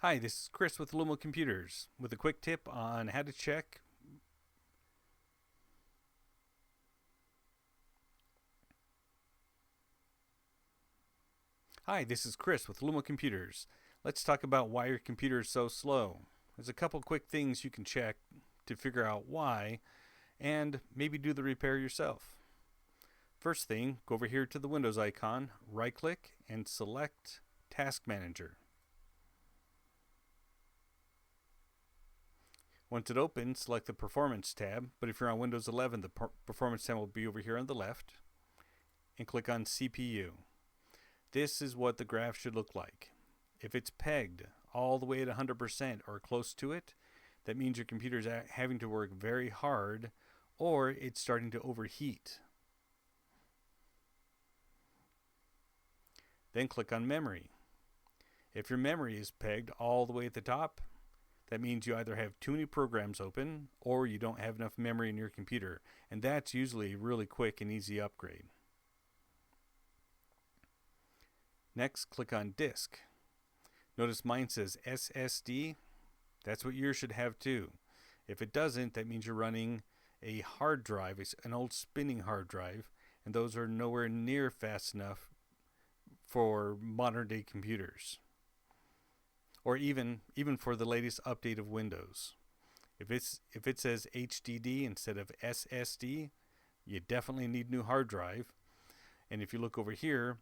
Hi, this is Chris with Lumo Computers with a quick tip on how to check. Hi, this is Chris with Lumo Computers. Let's talk about why your computer is so slow. There's a couple quick things you can check to figure out why and maybe do the repair yourself. First thing, go over here to the Windows icon, right click, and select Task Manager. Once it opens, select the Performance tab, but if you're on Windows 11, the Performance tab will be over here on the left, and click on CPU. This is what the graph should look like. If it's pegged all the way at 100% or close to it, that means your computer is having to work very hard or it's starting to overheat. Then click on memory. If your memory is pegged all the way at the top, that means you either have too many programs open or you don't have enough memory in your computer, and that's usually a really quick and easy upgrade. Next, click on Disk. Notice mine says SSD. That's what yours should have too. If it doesn't, that means you're running a hard drive, an old spinning hard drive, and those are nowhere near fast enough for modern day computers. Or even for the latest update of Windows. If it says HDD instead of SSD, you definitely need a new hard drive. And if you look over here,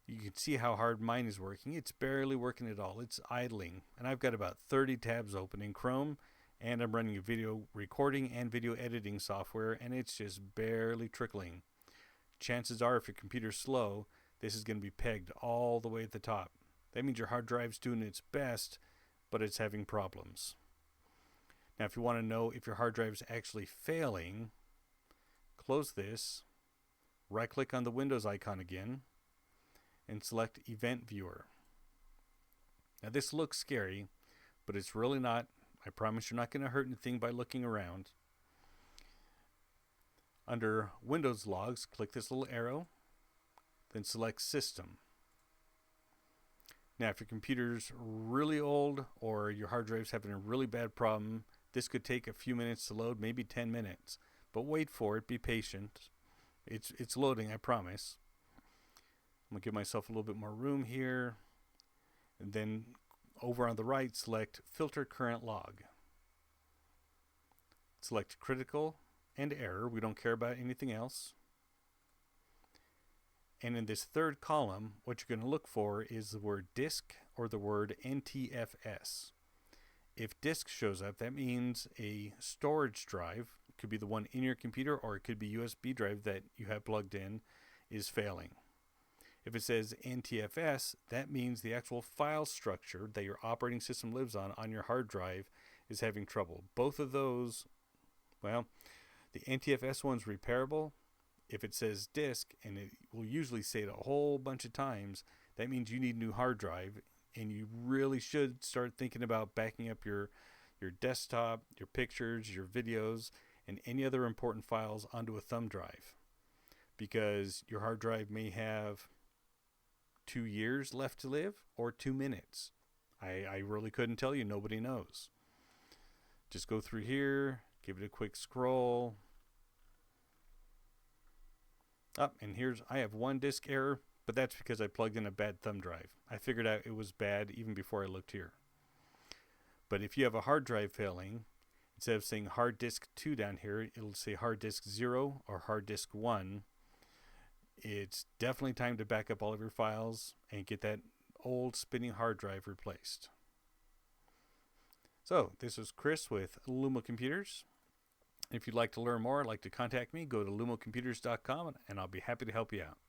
you can see how hard mine is working. It's barely working at all. It's idling. And I've got about 30 tabs open in Chrome, and I'm running a video recording and video editing software, and it's just barely trickling. Chances are, if your computer's slow, this is going to be pegged all the way at the top. That means your hard drive's doing its best, but it's having problems. Now, if you want to know if your hard drive is actually failing, close this, right-click on the Windows icon again, and select Event Viewer. Now, this looks scary, but it's really not. I promise you're not going to hurt anything by looking around. Under Windows Logs, click this little arrow, then select System. Now, if your computer's really old or your hard drive's having a really bad problem, this could take a few minutes to load, maybe 10 minutes. But wait for it, be patient. It's loading, I promise. I'm going to give myself a little bit more room here. And then over on the right, select Filter Current Log. Select Critical and Error. We don't care about anything else. And in this third column, what you're going to look for is the word disk or the word NTFS. If disk shows up, that means a storage drive, it could be the one in your computer or it could be USB drive that you have plugged in, is failing. If it says NTFS, that means the actual file structure that your operating system lives on your hard drive is having trouble. Both of those, well, the NTFS one's repairable. If it says disk, and it will usually say it a whole bunch of times, that means you need a new hard drive, and you really should start thinking about backing up your desktop, your pictures, your videos, and any other important files onto a thumb drive, because your hard drive may have 2 years left to live or 2 minutes. I really couldn't tell you. Nobody knows. Just go through here, give it a quick scroll. And I have one disk error, but that's because I plugged in a bad thumb drive. I figured out it was bad even before I looked here. But if you have a hard drive failing, instead of saying hard disk 2 down here, it'll say hard disk 0 or hard disk 1. It's definitely time to back up all of your files and get that old spinning hard drive replaced. So, this is Chris with Lumo Computers. If you'd like to learn more, like to contact me, go to lumocomputers.com and I'll be happy to help you out.